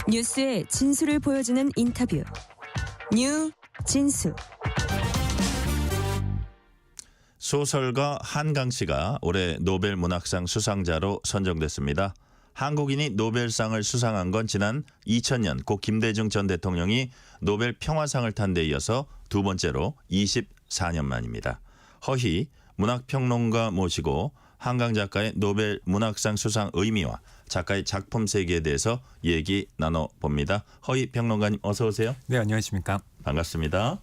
뉴스의 진수를 보여주는 인터뷰. 뉴 진수. 소설가 한강 씨가 올해 노벨 문학상 수상자로 선정됐습니다. 한국인이 노벨상을 수상한 건 지난 2000년 고 김대중 전 대통령이 노벨 평화상을 탄 데 이어서 두 번째로 24년 만입니다. 허희 문학평론가 모시고 한강 작가의 노벨 문학상 수상 의미와 작가의 작품 세계에 대해서 얘기 나눠봅니다. 허희 평론가님 어서 오세요. 네, 안녕하십니까. 반갑습니다.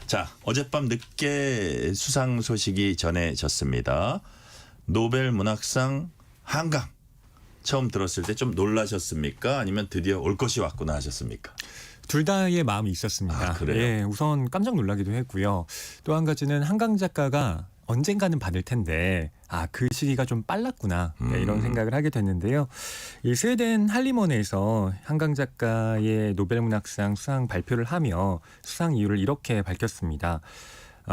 자, 어젯밤 늦게 수상 소식이 전해졌습니다. 노벨 문학상 한강. 처음 들었을 때 좀 놀라셨습니까? 아니면 드디어 올 것이 왔구나 하셨습니까? 둘 다의 마음이 있었습니다. 아, 그래요? 예, 우선 깜짝 놀라기도 했고요. 또 한 가지는 한강 작가가 언젠가는 받을 텐데 그 시기가 좀 빨랐구나 이런 생각을 하게 됐는데요. 이 스웨덴 할리먼에서 한강 작가의 노벨문학상 수상 발표를 하며 수상 이유를 이렇게 밝혔습니다.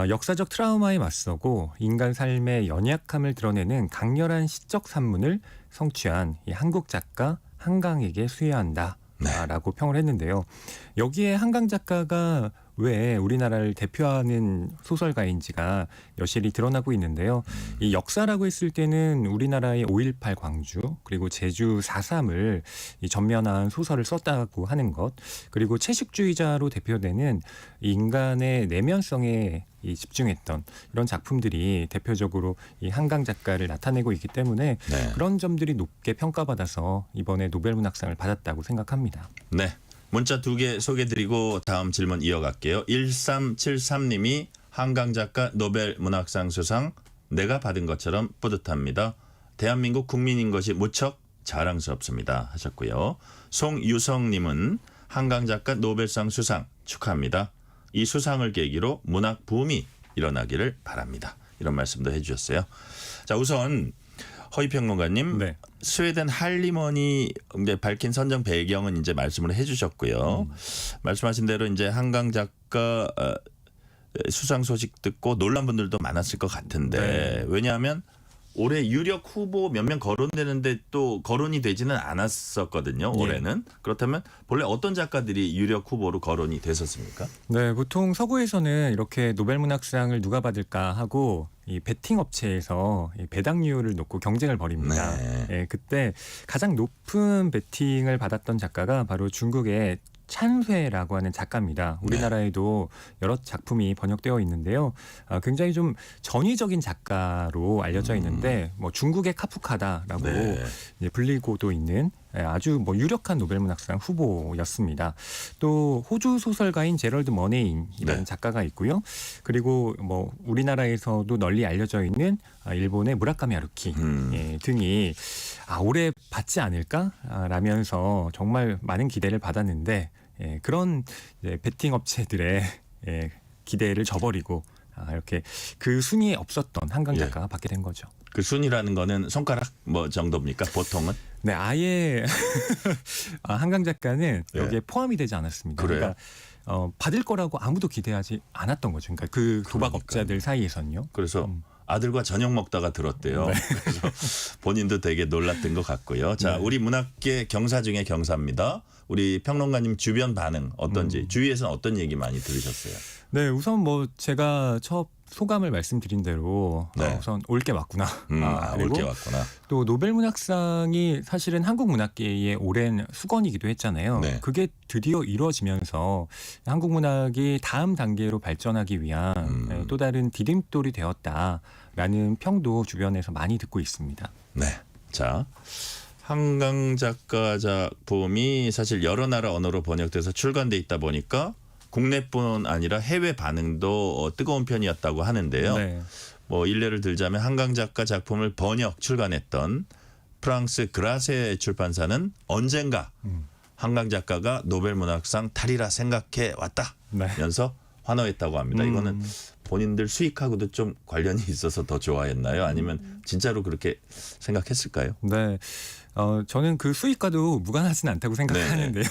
역사적 트라우마에 맞서고 인간 삶의 연약함을 드러내는 강렬한 시적 산문을 성취한 이 한국 작가 한강에게 수여한다. 라고 평을 했는데요. 여기에 한강 작가가 왜 우리나라를 대표하는 소설가인지가 여실히 드러나고 있는데요. 이 역사라고 했을 때는 우리나라의 5.18 광주 그리고 제주 4.3을 전면한 소설을 썼다고 하는 것, 그리고 채식주의자로 대표되는 인간의 내면성에 집중했던 이런 작품들이 대표적으로 이 한강 작가를 나타내고 있기 때문에 그런 점들이 높게 평가받아서 이번에 노벨문학상을 받았다고 생각합니다. 네. 문자 2개 소개드리고 다음 질문 이어갈게요. 1373님이 한강 작가 노벨 문학상 수상 내가 받은 것처럼 뿌듯합니다. 대한민국 국민인 것이 무척 자랑스럽습니다 하셨고요. 송유성님은 한강 작가 노벨상 수상 축하합니다. 이 수상을 계기로 문학 붐이 일어나기를 바랍니다. 이런 말씀도 해주셨어요. 자, 우선 허희 평론가님, 네. 스웨덴 할리먼이 이제 밝힌 선정 배경은 이제 말씀을 해주셨고요. 말씀하신 대로 이제 한강 작가 수상 소식 듣고 놀란 분들도 많았을 것 같은데 왜냐하면 올해 유력 후보 몇 명 거론되는데 또 거론이 되지는 않았었거든요. 올해는. 그렇다면 본래 어떤 작가들이 유력 후보로 거론이 됐었습니까? 네, 보통 서구에서는 이렇게 노벨문학상을 누가 받을까 하고 이 베팅 업체에서 이 배당률을 놓고 경쟁을 벌입니다. 예, 그때 가장 높은 베팅을 받았던 작가가 바로 중국의 찬회라고 하는 작가입니다. 우리나라에도 여러 작품이 번역되어 있는데요. 굉장히 좀 전위적인 작가로 알려져 있는데 뭐 중국의 카프카다라고 이제 불리고도 있는 아주 유력한 노벨문학상 후보였습니다. 또 호주 소설가인 제럴드 머네인이라는 작가가 있고요. 그리고 뭐 우리나라에서도 널리 알려져 있는 일본의 무라카미 하루키 등이 올해 받지 않을까라면서 정말 많은 기대를 받았는데 그런 베팅 업체들의 기대를 저버리고 이렇게 그 순위에 없었던 한강 작가가 받게 된 거죠. 그 순위라는 거는 손가락 뭐 정도입니까? 보통은? 네, 아예 한강 작가는 여기에 포함이 되지 않았습니다. 그래요? 그러니까 받을 거라고 아무도 기대하지 않았던 거죠. 그러니까 그 도박업자들 사이에서는요. 그래서 아들과 저녁 먹다가 들었대요. 그래서 본인도 되게 놀랐던 것 같고요. 자, 우리 문학계 경사 중에 경사입니다. 우리 평론가님 주변 반응 어떤지, 주위에서는 어떤 얘기 많이 들으셨어요? 네, 우선 뭐 제가 첫 소감을 말씀드린 대로 우선 올 게 왔구나. 올 게 왔구나. 또 노벨문학상이 사실은 한국 문학계의 오랜 수건이기도 했잖아요. 그게 드디어 이루어지면서 한국 문학이 다음 단계로 발전하기 위한 또 다른 디딤돌이 되었다라는 평도 주변에서 많이 듣고 있습니다. 네. 자, 한강 작가 작품이 사실 여러 나라 언어로 번역돼서 출간돼 있다 보니까 국내뿐 아니라 해외 반응도 뜨거운 편이었다고 하는데요. 뭐 일례를 들자면 한강 작가 작품을 번역 출간했던 프랑스 그라세 출판사는 언젠가 한강 작가가 노벨문학상 타리라 생각해 왔다면서 환호했다고 합니다. 이거는 본인들 수익하고도 좀 관련이 있어서 더 좋아했나요? 아니면 진짜로 그렇게 생각했을까요? 네. 저는 그 수익과도 무관하진 않다고 생각하는데요.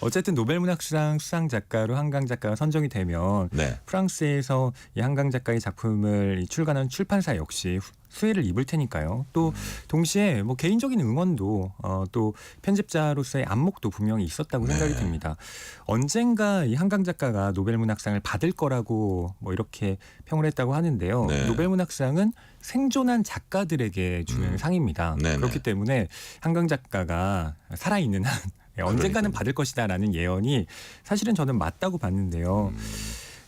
어쨌든 노벨문학상 수상 작가로 한강 작가가 선정이 되면 네. 프랑스에서 이 한강 작가의 작품을 출간한 출판사 역시 수혜를 입을 테니까요. 또 동시에 뭐 개인적인 응원도 또 편집자로서의 안목도 분명히 있었다고 생각이 듭니다. 언젠가 이 한강 작가가 노벨문학상을 받을 거라고 뭐 이렇게 평을 했다고 하는데요. 네. 노벨문학상은 생존한 작가들에게 주는 상입니다. 네네. 그렇기 때문에 한강 작가가 살아있는 한 언젠가는 그러니까요. 받을 것이다라는 예언이 사실은 저는 맞다고 봤는데요.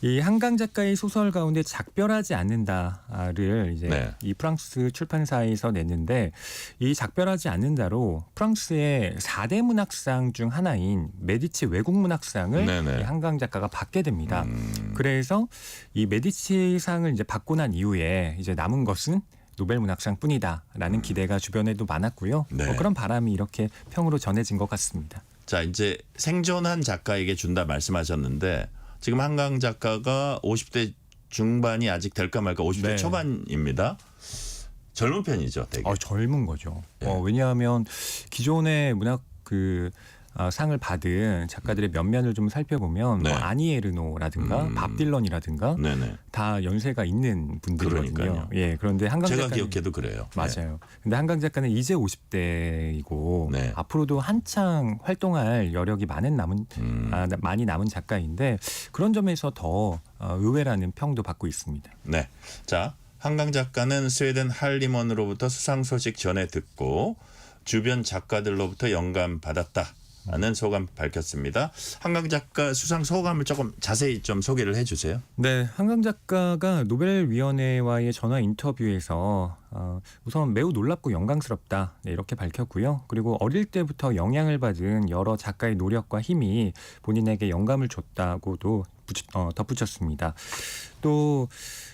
이 한강 작가의 소설 가운데 작별하지 않는다를 이제 네. 이 프랑스 출판사에서 냈는데 이 작별하지 않는다로 프랑스의 4대 문학상 중 하나인 메디치 외국 문학상을 네네. 이 한강 작가가 받게 됩니다. 그래서 이 메디치상을 이제 받고 난 이후에 이제 남은 것은 노벨 문학상뿐이다라는 기대가 주변에도 많았고요. 네. 그런 바람이 이렇게 평으로 전해진 것 같습니다. 자, 이제 생존한 작가에게 준다 말씀하셨는데 지금 한강 작가가 50대 중반이 아직 될까 말까 50대 네. 초반입니다. 젊은 편이죠, 되게. 젊은 거죠. 예. 왜냐하면 기존의 문학 상을 받은 작가들의 면면을 좀 살펴보면 네. 뭐 아니 에르노라든가 밥 딜런이라든가 네네. 다 연세가 있는 분들이거든요. 그러니까요. 예, 그런데 한강 제가 작가는 기억해도 그래요. 맞아요. 근데 한강 작가는 이제 50대이고 네. 앞으로도 한창 활동할 여력이 많이 남은 작가인데 그런 점에서 더 의외라는 평도 받고 있습니다. 네. 자, 한강 작가는 스웨덴 할리먼으로부터 수상 소식 전해 듣고 주변 작가들로부터 영감 받았다는 소감 밝혔습니다. 한강 작가 수상 소감을 조금 자세히 좀 소개를 해주세요. 네, 한강 작가가 노벨위원회와의 전화 인터뷰에서 우선 매우 놀랍고 영광스럽다 이렇게 밝혔고요. 그리고 어릴 때부터 영향을 받은 여러 작가의 노력과 힘이 본인에게 영감을 줬다고도 덧붙였습니다. 또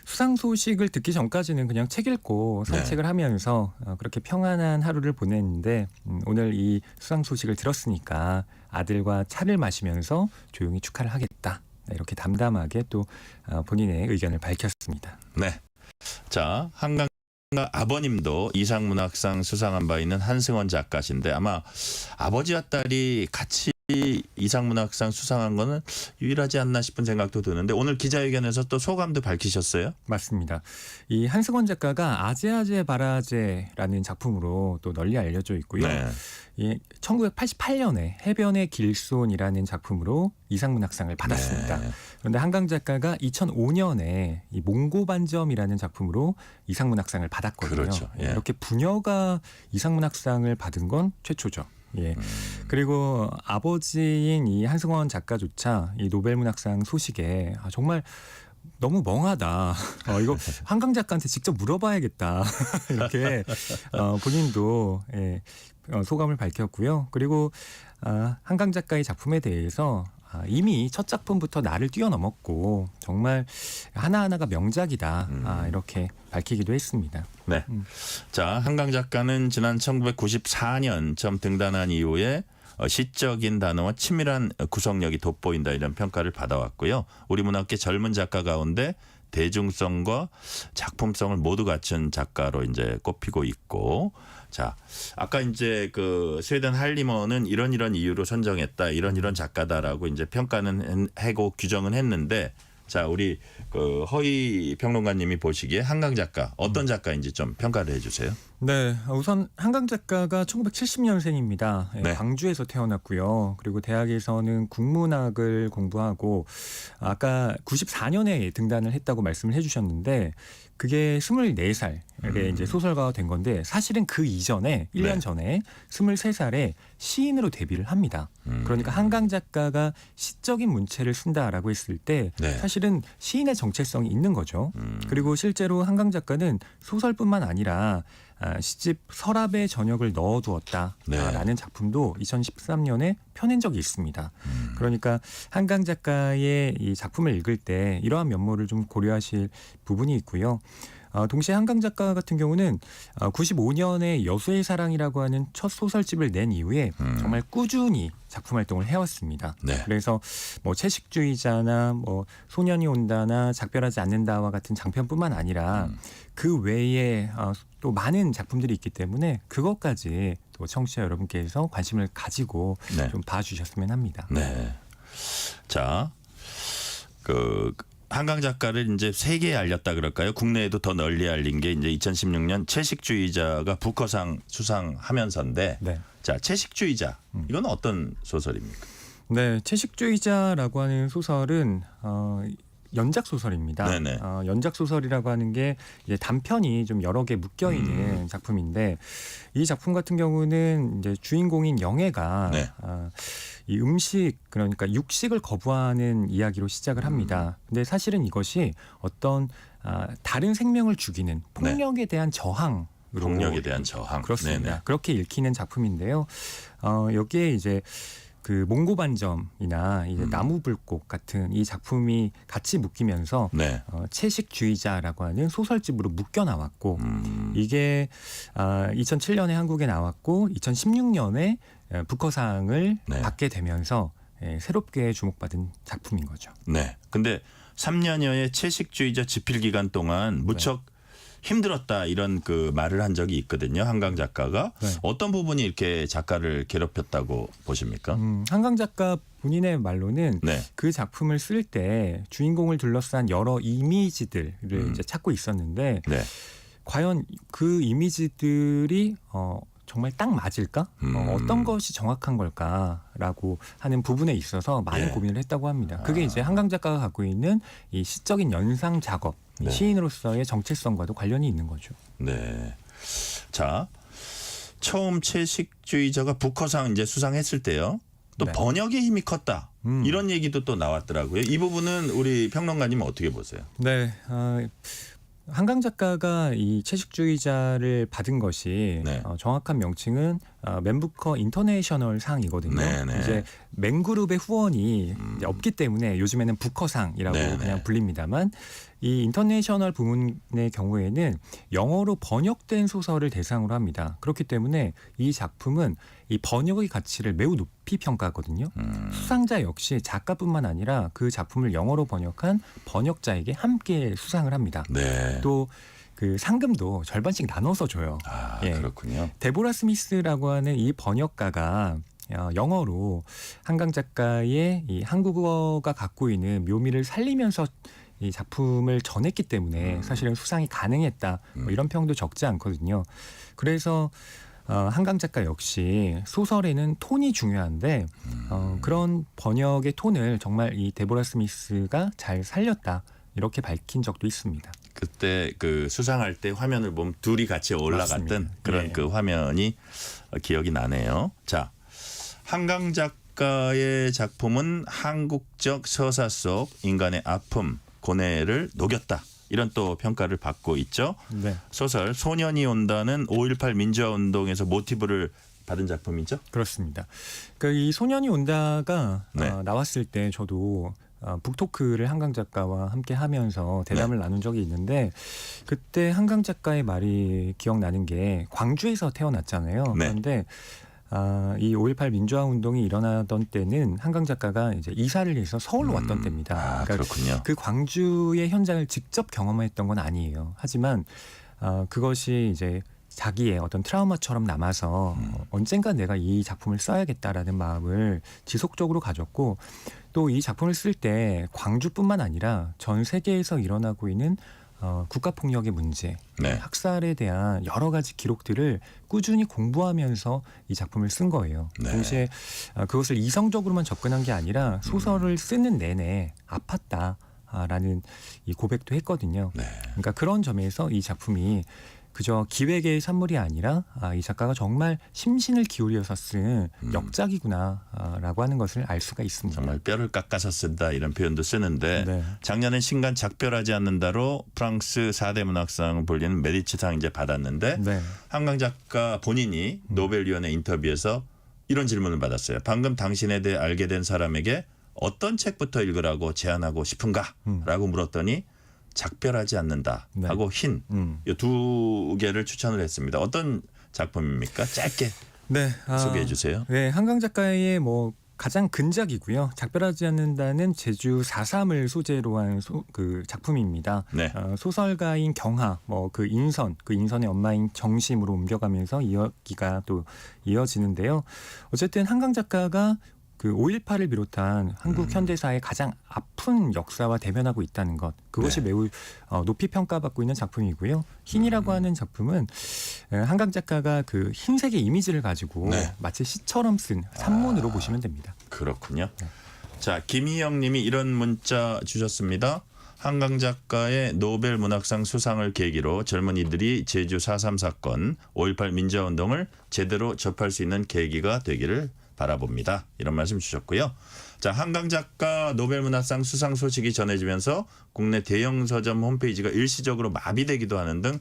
수상 소식을 듣기 전까지는 그냥 책 읽고 산책을 하면서 그렇게 평안한 하루를 보냈는데 오늘 이 수상 소식을 들었으니까 아들과 차를 마시면서 조용히 축하를 하겠다. 이렇게 담담하게 또 본인의 의견을 밝혔습니다. 네. 자, 한강 아버님도 이상문학상 수상한 바 있는 한승원 작가신데 아마 아버지와 딸이 같이 이상문학상 수상한 거는 유일하지 않나 싶은 생각도 드는데 오늘 기자회견에서 또 소감도 밝히셨어요? 맞습니다. 이 한승원 작가가 아제아제 바라제라는 작품으로 또 널리 알려져 있고요. 네. 이 1988년에 해변의 길손이라는 작품으로 이상문학상을 받았습니다. 네. 그런데 한강 작가가 2005년에 이 몽고반점이라는 작품으로 이상문학상을 받았거든요. 그렇죠. 예. 이렇게 부녀가 이상문학상을 받은 건 최초죠. 예. 그리고 아버지인 이 한승원 작가조차 이 노벨문학상 소식에 정말 너무 멍하다. 이거 한강 작가한테 직접 물어봐야겠다. 이렇게 본인도 소감을 밝혔고요. 그리고 한강 작가의 작품에 대해서 이미 첫 작품부터 나를 뛰어넘었고 정말 하나하나가 명작이다. 이렇게 밝히기도 했습니다. 네. 자, 한강 작가는 지난 1994년 처음 등단한 이후에 시적인 단어와 치밀한 구성력이 돋보인다 이런 평가를 받아왔고요. 우리 문학계 젊은 작가 가운데 대중성과 작품성을 모두 갖춘 작가로 이제 꼽히고 있고, 자, 아까 이제 그 스웨덴 할리먼은 이런 이유로 선정했다, 이런 작가다라고 이제 평가는 하고 규정은 했는데, 자, 우리 그 허희 평론가님이 보시기에 한강 작가 어떤 작가인지 좀 평가를 해주세요. 네, 우선 한강 작가가 1970년생입니다. 네. 광주에서 태어났고요. 그리고 대학에서는 국문학을 공부하고 아까 94년에 등단을 했다고 말씀을 해주셨는데 그게 24살에 이제 소설가가 된 건데 사실은 그 이전에 1년 네. 전에 23살에 시인으로 데뷔를 합니다. 그러니까 한강 작가가 시적인 문체를 쓴다라고 했을 때 네. 사실은 시인의 정체성이 있는 거죠. 그리고 실제로 한강 작가는 소설뿐만 아니라 시집 서랍에 저녁을 넣어두었다라는 네. 작품도 2013년에 펴낸 적이 있습니다. 그러니까 한강 작가의 이 작품을 읽을 때 이러한 면모를 좀 고려하실 부분이 있고요. 동시에 한강 작가 같은 경우는 95년에 여수의 사랑이라고 하는 첫 소설집을 낸 이후에 정말 꾸준히 작품 활동을 해왔습니다. 네. 그래서 뭐 채식주의자나 뭐 소년이 온다나 작별하지 않는다와 같은 장편뿐만 아니라 그 외에 또 많은 작품들이 있기 때문에 그것까지 또 청취자 여러분께서 관심을 가지고 네. 좀 봐주셨으면 합니다. 네. 자, 그 한강 작가를 이제 세계에 알렸다 그럴까요? 국내에도 더 널리 알린 게 이제 2016년 채식주의자가 부커상 수상하면서인데, 네. 자, 채식주의자 이건 어떤 소설입니까? 네, 채식주의자라고 하는 소설은 연작 소설입니다. 네네. 연작 소설이라고 하는 게 이제 단편이 좀 여러 개 묶여 있는 작품인데 이 작품 같은 경우는 이제 주인공인 영애가 네. 이 음식 그러니까 육식을 거부하는 이야기로 시작을 합니다. 근데 사실은 이것이 어떤 다른 생명을 죽이는 폭력에 대한 저항. 폭력에 대한 저항. 그렇습니다. 네네. 그렇게 읽히는 작품인데요. 여기에 이제 그 몽고반점이나 이제 나무불꽃 같은 이 작품이 같이 묶이면서 네. 채식주의자라고 하는 소설집으로 묶여 나왔고 이게 2007년에 한국에 나왔고 2016년에 부커상을 네. 받게 되면서 새롭게 주목받은 작품인 거죠. 네. 근데 3년여의 채식주의자 집필 기간 동안 무척 힘들었다 이런 그 말을 한 적이 있거든요. 한강 작가가 네. 어떤 부분이 이렇게 작가를 괴롭혔다고 보십니까? 한강 작가 본인의 말로는 네. 그 작품을 쓸 때 주인공을 둘러싼 여러 이미지들을 이제 찾고 있었는데 네. 과연 그 이미지들이 정말 딱 맞을까? 어떤 것이 정확한 걸까라고 하는 부분에 있어서 많은 예. 고민을 했다고 합니다. 그게 이제 한강 작가가 갖고 있는 이 시적인 연상 작업, 네. 시인으로서의 정체성과도 관련이 있는 거죠. 네. 자, 처음 채식주의자가 부커상 이제 수상했을 때요. 또 네. 번역의 힘이 컸다. 이런 얘기도 또 나왔더라고요. 이 부분은 우리 평론가님은 어떻게 보세요? 네. 한강 작가가 이 채식주의자를 받은 것이 네. 정확한 명칭은 맨부커 인터내셔널 상이거든요. 네네. 이제 맨그룹의 후원이 이제 없기 때문에 요즘에는 부커상이라고 네네. 그냥 불립니다만 이 인터내셔널 부문의 경우에는 영어로 번역된 소설을 대상으로 합니다. 그렇기 때문에 이 작품은 이 번역의 가치를 매우 높이 평가하거든요. 수상자 역시 작가뿐만 아니라 그 작품을 영어로 번역한 번역자에게 함께 수상을 합니다. 네. 또 그 상금도 절반씩 나눠서 줘요. 예. 그렇군요. 데보라 스미스라고 하는 이 번역가가 영어로 한강 작가의 이 한국어가 갖고 있는 묘미를 살리면서 이 작품을 전했기 때문에 사실은 수상이 가능했다. 뭐 이런 평도 적지 않거든요. 그래서 한강 작가 역시 소설에는 톤이 중요한데 그런 번역의 톤을 정말 이 데보라 스미스가 잘 살렸다. 이렇게 밝힌 적도 있습니다. 그때 그 수상할 때 화면을 보면 둘이 같이 올라갔던 맞습니다. 그런 예. 그 화면이 기억이 나네요. 자, 한강 작가의 작품은 한국적 서사 속 인간의 아픔, 고뇌를 녹였다. 이런 또 평가를 받고 있죠. 네. 소설 소년이 온다는 5.18 민주화 운동에서 모티브를 받은 작품이죠. 그렇습니다. 그러니까 이 소년이 온다가 네. 나왔을 때 저도 북토크를 한강 작가와 함께 하면서 대담을 나눈 적이 있는데 그때 한강 작가의 말이 기억나는 게 광주에서 태어났잖아요. 네. 그런데 이 5.18 민주화 운동이 일어나던 때는 한강 작가가 이제 이사를 해서 서울로 왔던 때입니다. 그러니까 그렇군요. 그 광주의 현장을 직접 경험했던 건 아니에요. 하지만 그것이 이제 자기의 어떤 트라우마처럼 남아서 언젠가 내가 이 작품을 써야겠다라는 마음을 지속적으로 가졌고 또 이 작품을 쓸 때 광주뿐만 아니라 전 세계에서 일어나고 있는 국가폭력의 문제, 네. 학살에 대한 여러 가지 기록들을 꾸준히 공부하면서 이 작품을 쓴 거예요. 네. 동시에 그것을 이성적으로만 접근한 게 아니라 소설을 쓰는 내내 아팠다라는 이 고백도 했거든요. 네. 그러니까 그런 점에서 이 작품이 그저 기획의 산물이 아니라 이 작가가 정말 심신을 기울여서 쓴 역작이구나라고 하는 것을 알 수가 있습니다. 정말 뼈를 깎아서 쓴다 이런 표현도 쓰는데 네. 작년엔 신간 작별하지 않는다로 프랑스 4대 문학상을 불리는 메디치상 이제 받았는데 네. 한강 작가 본인이 노벨위원회 인터뷰에서 이런 질문을 받았어요. 방금 당신에 대해 알게 된 사람에게 어떤 책부터 읽으라고 제안하고 싶은가라고 물었더니 작별하지 않는다 네. 하고 흰 이 두 개를 추천을 했습니다. 어떤 작품입니까? 짧게 네. 소개해 주세요. 네, 한강 작가의 뭐 가장 근작이고요. 작별하지 않는다는 제주 4.3을 소재로 한 그 작품입니다. 네. 소설가인 경하, 그 인선의 엄마인 정심으로 옮겨가면서 이야기가 또 이어지는데요. 어쨌든 한강 작가가 그 5.18을 비롯한 한국 현대사의 가장 아픈 역사와 대면하고 있다는 것, 그것이 네. 매우 높이 평가받고 있는 작품이고요. 흰이라고 하는 작품은 한강 작가가 그 흰색의 이미지를 가지고 네. 마치 시처럼 쓴 산문으로 보시면 됩니다. 그렇군요. 네. 자, 김희영 님이 이런 문자 주셨습니다. 한강 작가의 노벨 문학상 수상을 계기로 젊은이들이 제주 4.3 사건, 5.18 민주화운동을 제대로 접할 수 있는 계기가 되기를 바라봅니다. 이런 말씀 주셨고요. 자, 한강 작가 노벨 문학상 수상 소식이 전해지면서 국내 대형 서점 홈페이지가 일시적으로 마비되기도 하는 등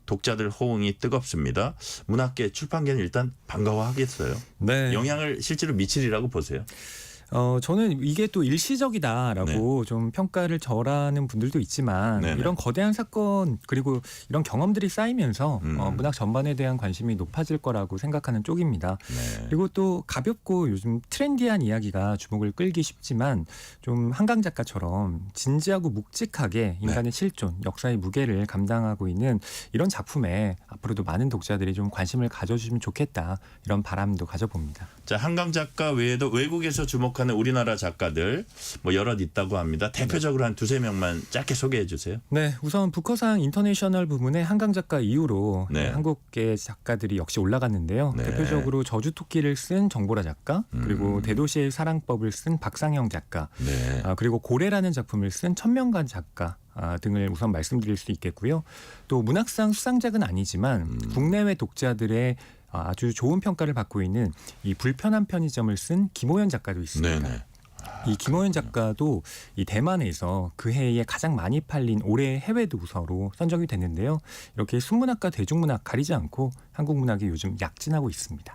독자들 호응이 뜨겁습니다. 문학계, 출판계는 일단 반가워하겠어요. 네. 영향을 실제로 미치리라고 보세요. 저는 이게 또 일시적이다라고 좀 평가를 절하는 분들도 있지만 네네. 이런 거대한 사건 그리고 이런 경험들이 쌓이면서 문학 전반에 대한 관심이 높아질 거라고 생각하는 쪽입니다. 네. 그리고 또 가볍고 요즘 트렌디한 이야기가 주목을 끌기 쉽지만 좀 한강 작가처럼 진지하고 묵직하게 인간의 실존, 역사의 무게를 감당하고 있는 이런 작품에 앞으로도 많은 독자들이 좀 관심을 가져주시면 좋겠다, 이런 바람도 가져봅니다. 자, 한강 작가 외에도 외국에서 주목하는 우리나라 작가들 뭐 여럿 있다고 합니다. 대표적으로 한 두세 명만 짧게 소개해 주세요. 네, 우선 부커상 인터내셔널 부문의 한강 작가 이후로 네. 한국계 작가들이 역시 올라갔는데요. 네. 대표적으로 저주토끼를 쓴 정보라 작가, 그리고 대도시의 사랑법을 쓴 박상영 작가, 네. 그리고 고래라는 작품을 쓴 천명관 작가 등을 우선 말씀드릴 수 있겠고요. 또 문학상 수상작은 아니지만 국내외 독자들의 아주 좋은 평가를 받고 있는 이 불편한 편의점을 쓴 김호연 작가도 있습니다. 네네. 이 김호연 작가도 이 대만에서 그 해에 가장 많이 팔린 올해 해외 도서로 선정이 됐는데요. 이렇게 순문학과 대중문학 가리지 않고 한국 문학이 요즘 약진하고 있습니다.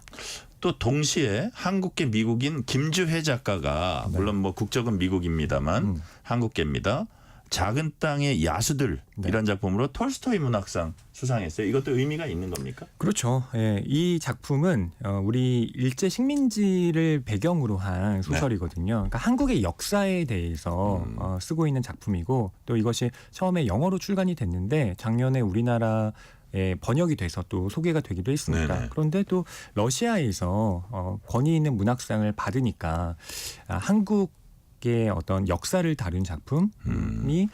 또 동시에 한국계 미국인 김주혜 작가가 물론 뭐 국적은 미국입니다만 한국계입니다. 작은 땅의 야수들 이런 작품으로 톨스토이 문학상 수상했어요. 이것도 의미가 있는 겁니까? 그렇죠. 예, 이 작품은 우리 일제 식민지를 배경으로 한 소설이거든요. 그러니까 한국의 역사에 대해서 쓰고 있는 작품이고, 또 이것이 처음에 영어로 출간이 됐는데 작년에 우리나라 번역이 돼서 또 소개가 되기도 했습니다. 네네. 그런데 또 러시아에서 권위 있는 문학상을 받으니까 한국의 어떤 역사를 다룬 작품이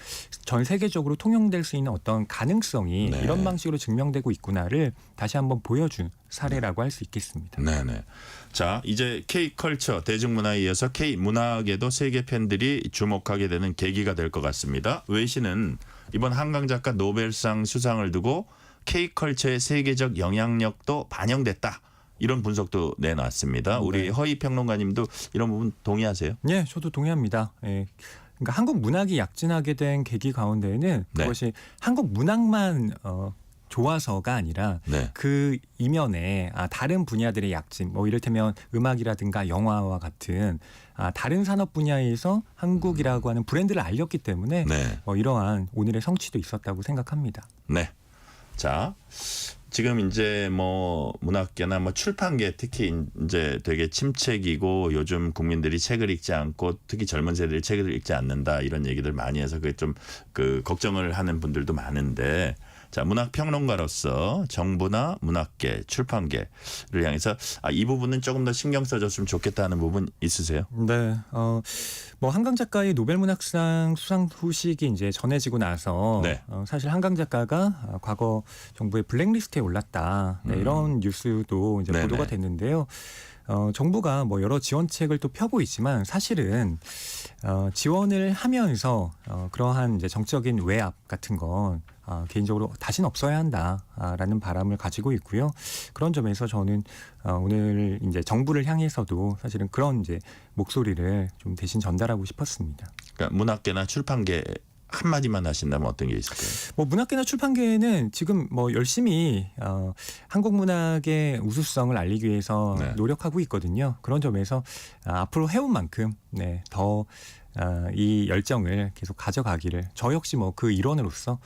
전 세계적으로 통용될 수 있는 어떤 가능성이 네. 이런 방식으로 증명되고 있구나를 다시 한번 보여준 사례라고 할 수 있겠습니다. 네네. 자, 이제 K컬처 대중문화에 이어서 K문학에도 세계 팬들이 주목하게 되는 계기가 될 것 같습니다. 외신은 이번 한강 작가 노벨상 수상을 두고 K컬처의 세계적 영향력도 반영됐다, 이런 분석도 내놨습니다. 우리 허희 평론가님도 이런 부분 동의하세요? 네, 저도 동의합니다. 예. 그러니까 한국 문학이 약진하게 된 계기 가운데에는 그것이 한국 문학만 좋아서가 아니라 그 이면에 다른 분야들의 약진, 뭐 이를테면 음악이라든가 영화와 같은 다른 산업 분야에서 한국이라고 하는 브랜드를 알렸기 때문에 이러한 오늘의 성취도 있었다고 생각합니다. 네. 자, 지금 이제 뭐 문학계나 뭐 출판계 특히 이제 되게 침체기고 요즘 국민들이 책을 읽지 않고 특히 젊은 세대들이 책을 읽지 않는다, 이런 얘기들 많이 해서 그게 좀 그 걱정을 하는 분들도 많은데, 자, 문학 평론가로서 정부나 문학계, 출판계를 향해서 이 부분은 조금 더 신경 써줬으면 좋겠다는 부분 있으세요? 네, 뭐 한강 작가의 노벨 문학상 수상 소식이 이제 전해지고 나서 사실 한강 작가가 과거 정부의 블랙리스트에 올랐다, 이런 뉴스도 이제 보도가 됐는데요. 정부가 뭐 여러 지원책을 또 펴고 있지만 사실은 지원을 하면서 그러한 이제 정적인 외압 같은 건 개인적으로 다시는 없어야 한다라는 바람을 가지고 있고요. 그런 점에서 저는 오늘 이제 정부를 향해서도 사실은 그런 이제 목소리를 좀 대신 전달하고 싶었습니다. 그러니까 문학계나 출판계 한마디만 하신다면 어떤 게 있을까요? 뭐 문학계나 출판계는 지금 뭐 열심히 한국 문학의 우수성을 알리기 위해서 노력하고 있거든요. 그런 점에서 앞으로 해온 만큼 더 이 열정을 계속 가져가기를, 저 역시 뭐 그 일원으로서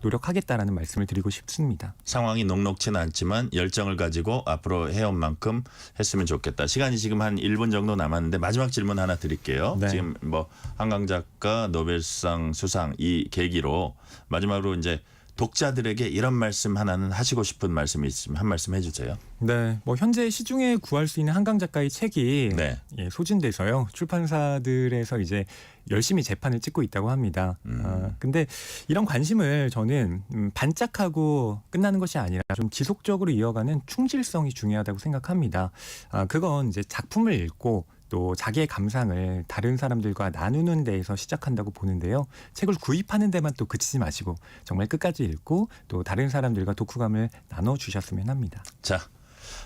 노력하겠다라는 말씀을 드리고 싶습니다. 상황이 녹록지는 않지만 열정을 가지고 앞으로 해온 만큼 했으면 좋겠다. 시간이 지금 한 1분 정도 남았는데 마지막 질문 하나 드릴게요. 네. 지금 뭐 한강 작가 노벨상 수상 이 계기로 마지막으로 이제 독자들에게 이런 말씀 하나는 하시고 싶은 말씀이 있으면 한 말씀 해주세요. 네, 뭐 현재 시중에 구할 수 있는 한강 작가의 책이 네. 소진돼서요. 출판사들에서 이제 열심히 재판을 찍고 있다고 합니다. 근데 이런 관심을 저는 반짝하고 끝나는 것이 아니라 좀 지속적으로 이어가는 충실성이 중요하다고 생각합니다. 그건 이제 작품을 읽고 또 자기의 감상을 다른 사람들과 나누는 데에서 시작한다고 보는데요. 책을 구입하는 데만 또 그치지 마시고 정말 끝까지 읽고 또 다른 사람들과 독후감을 나눠주셨으면 합니다. 자,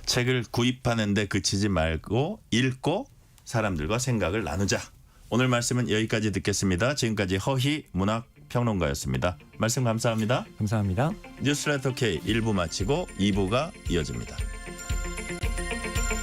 책을 구입하는 데 그치지 말고 읽고 사람들과 생각을 나누자. 오늘 말씀은 여기까지 듣겠습니다. 지금까지 허희 문학평론가였습니다. 말씀 감사합니다. 감사합니다. 뉴스레터 K 1부 마치고 2부가 이어집니다.